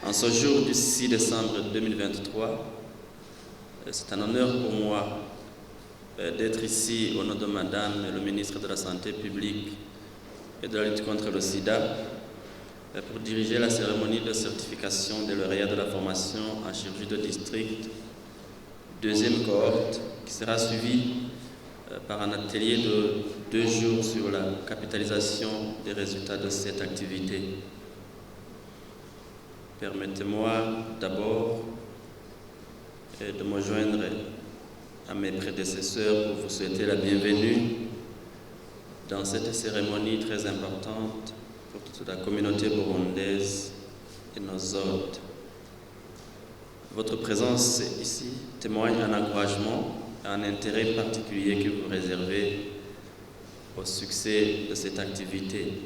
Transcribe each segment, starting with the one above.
En ce jour du 6 décembre 2023, c'est un honneur pour moi d'être ici au nom de Madame le ministre de la Santé publique et de la lutte contre le sida pour diriger la cérémonie de certification des lauréats de la formation en chirurgie de district, deuxième cohorte, qui sera suivie par un atelier de 2 jours sur la capitalisation des résultats de cette activité. Permettez-moi d'abord de me joindre à mes prédécesseurs pour vous souhaiter la bienvenue dans cette cérémonie très importante pour toute la communauté burundaise et nos hôtes. Votre présence ici témoigne un encouragement et un intérêt particulier que vous réservez au succès de cette activité.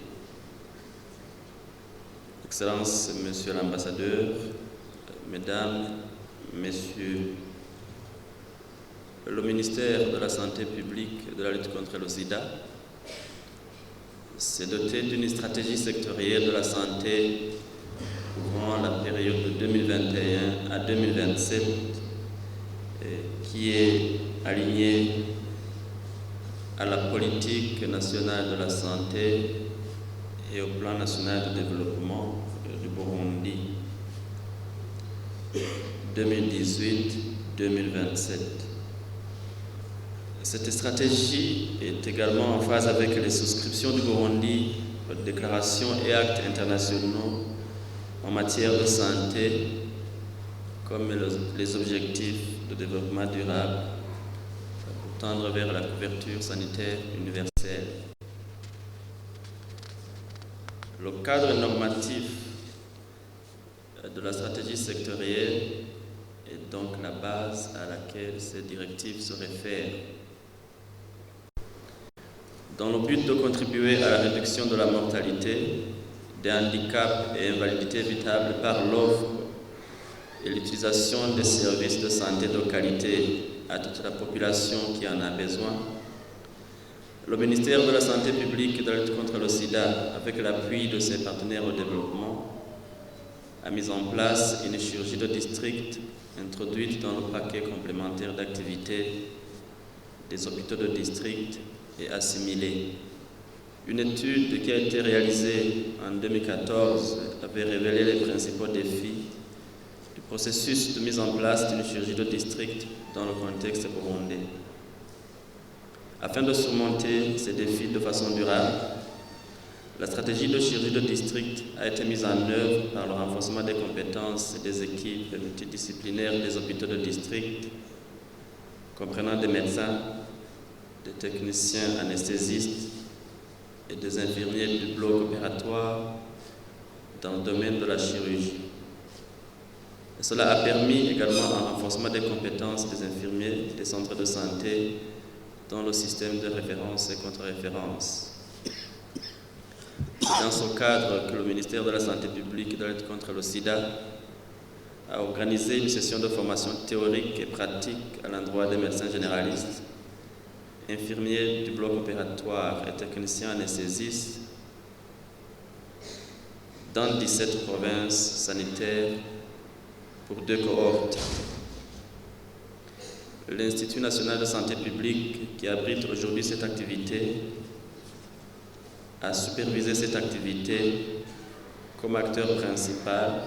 Excellences, Monsieur l'ambassadeur, Mesdames, Messieurs, le ministère de la Santé publique et de la lutte contre le sida s'est doté d'une stratégie sectorielle de la santé couvrant la période de 2021 à 2027 qui est alignée à la politique nationale de la santé et au plan national de développement du Burundi 2018-2027. Cette stratégie est également en phase avec les souscriptions du Burundi aux déclarations et actes internationaux en matière de santé, comme les objectifs de développement durable pour tendre vers la couverture sanitaire universelle. Le cadre normatif de la stratégie sectorielle est donc la base à laquelle ces directives se réfèrent. Dans le but de contribuer à la réduction de la mortalité, des handicaps et invalidités évitables par l'offre et l'utilisation des services de santé de qualité à toute la population qui en a besoin, le ministère de la Santé publique et de la lutte contre le sida, avec l'appui de ses partenaires au développement, a mis en place une chirurgie de district introduite dans le paquet complémentaire d'activités des hôpitaux de district et assimilée. Une étude qui a été réalisée en 2014 avait révélé les principaux défis du processus de mise en place d'une chirurgie de district dans le contexte burundais. Afin de surmonter ces défis de façon durable, la stratégie de chirurgie de district a été mise en œuvre par le renforcement des compétences des équipes multidisciplinaires des hôpitaux de district, comprenant des médecins, des techniciens anesthésistes et des infirmiers du bloc opératoire dans le domaine de la chirurgie. Et cela a permis également un renforcement des compétences des infirmiers des centres de santé dans le système de référence et contre-référence. C'est dans ce cadre que le ministère de la Santé publique et de la lutte contre le sida a organisé une session de formation théorique et pratique à l'endroit des médecins généralistes, infirmiers du bloc opératoire et techniciens anesthésistes dans 17 provinces sanitaires pour 2 cohortes. L'Institut national de santé publique, qui abrite aujourd'hui cette activité, a supervisé cette activité comme acteur principal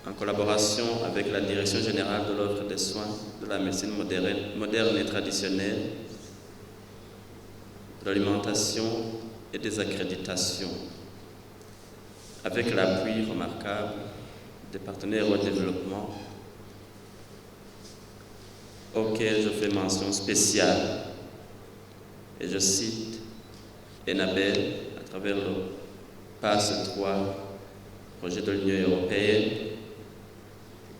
en collaboration avec la Direction générale de l'offre des soins de la médecine moderne et traditionnelle, de l'alimentation et des accréditations, avec l'appui remarquable des partenaires au développement auquel je fais mention spéciale. Et je cite Enabel à travers le PASS 3, projet de l'Union européenne,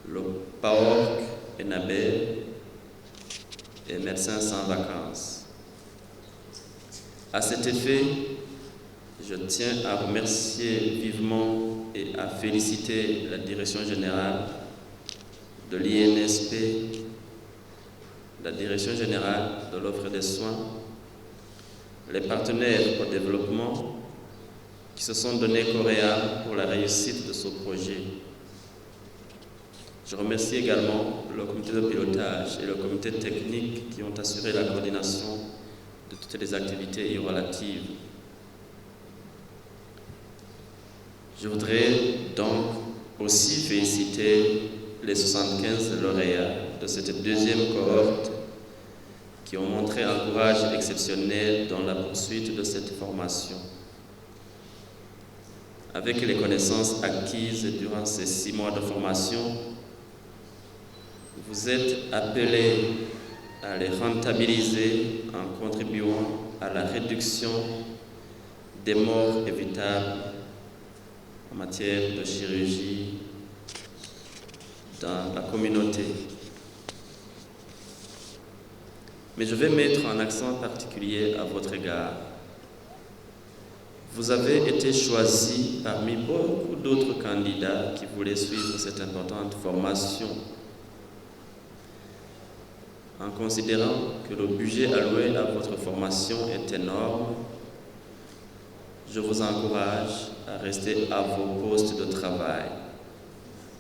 le PAORC, Enabel et Médecins sans vacances. À cet effet, je tiens à remercier vivement et à féliciter la Direction générale de l'INSP, la Direction générale de l'offre des soins, les partenaires au développement qui se sont donnés corps et âme pour la réussite de ce projet. Je remercie également le comité de pilotage et le comité technique qui ont assuré la coordination de toutes les activités y relatives. Je voudrais donc aussi féliciter les 75 lauréats de cette deuxième cohorte qui ont montré un courage exceptionnel dans la poursuite de cette formation. Avec les connaissances acquises durant ces 6 mois de formation, vous êtes appelés à les rentabiliser en contribuant à la réduction des morts évitables en matière de chirurgie dans la communauté. Mais je vais mettre un accent particulier à votre égard. Vous avez été choisi parmi beaucoup d'autres candidats qui voulaient suivre cette importante formation. En considérant que le budget alloué à votre formation est énorme, je vous encourage à rester à vos postes de travail.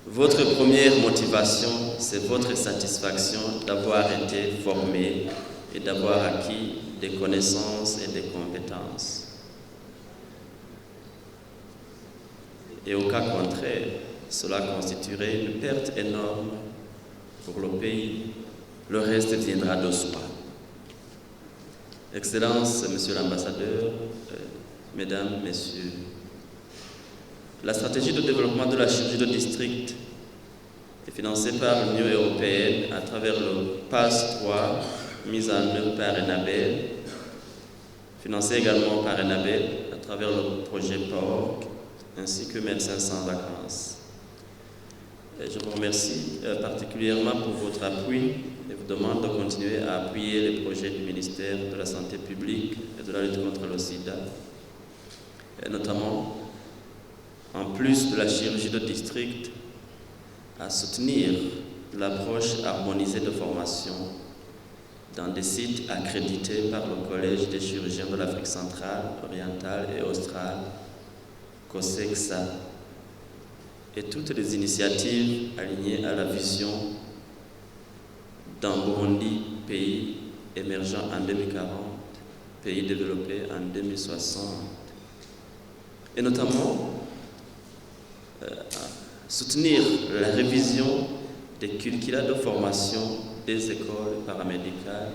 Votre première motivation, c'est votre satisfaction d'avoir été formé et d'avoir acquis des connaissances et des compétences. Et au cas contraire, cela constituerait une perte énorme pour le pays. Le reste viendra de soi. Excellences, Monsieur l'ambassadeur, Mesdames, Messieurs, la stratégie de développement de la chirurgie de district est financée par l'Union européenne à travers le PAS 3, mis en œuvre par ENABEL, financé également par ENABEL à travers le projet PORC, ainsi que Médecins sans vacances. Je vous remercie particulièrement pour votre appui et vous demande de continuer à appuyer les projets du ministère de la Santé publique et de la lutte contre le sida, et notamment, en plus de la chirurgie de district, à soutenir l'approche harmonisée de formation dans des sites accrédités par le Collège des chirurgiens de l'Afrique centrale, orientale et australe, COSEXA, et toutes les initiatives alignées à la vision d'un Burundi, pays émergent en 2040, pays développé en 2060, et notamment soutenir la révision des curricula de formation des écoles paramédicales,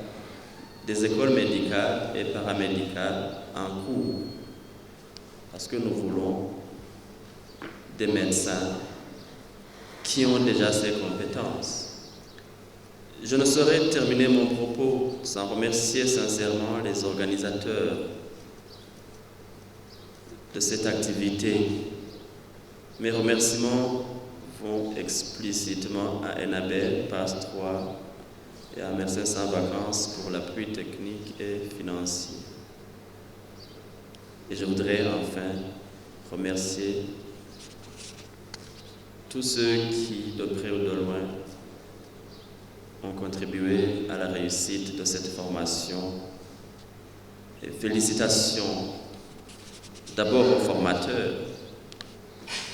des écoles médicales et paramédicales en cours, parce que nous voulons des médecins qui ont déjà ces compétences. Je ne saurais terminer mon propos sans remercier sincèrement les organisateurs de cette activité. Mes remerciements vont explicitement à ENABEL, PAS 3 et à Médecins sans vacances pour l'appui technique et financier. Et je voudrais enfin remercier tous ceux qui, de près ou de loin, ont contribué à la réussite de cette formation. Et félicitations d'abord aux formateurs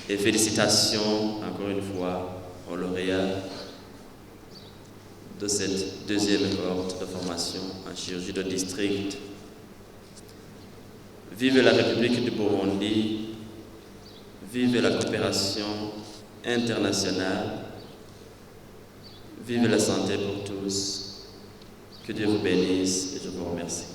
et félicitations encore une fois aux lauréats de cette deuxième cohorte de formation en chirurgie de district. Vive la République du Burundi, vive la coopération internationale, vive la santé pour tous. Que Dieu vous bénisse et je vous remercie.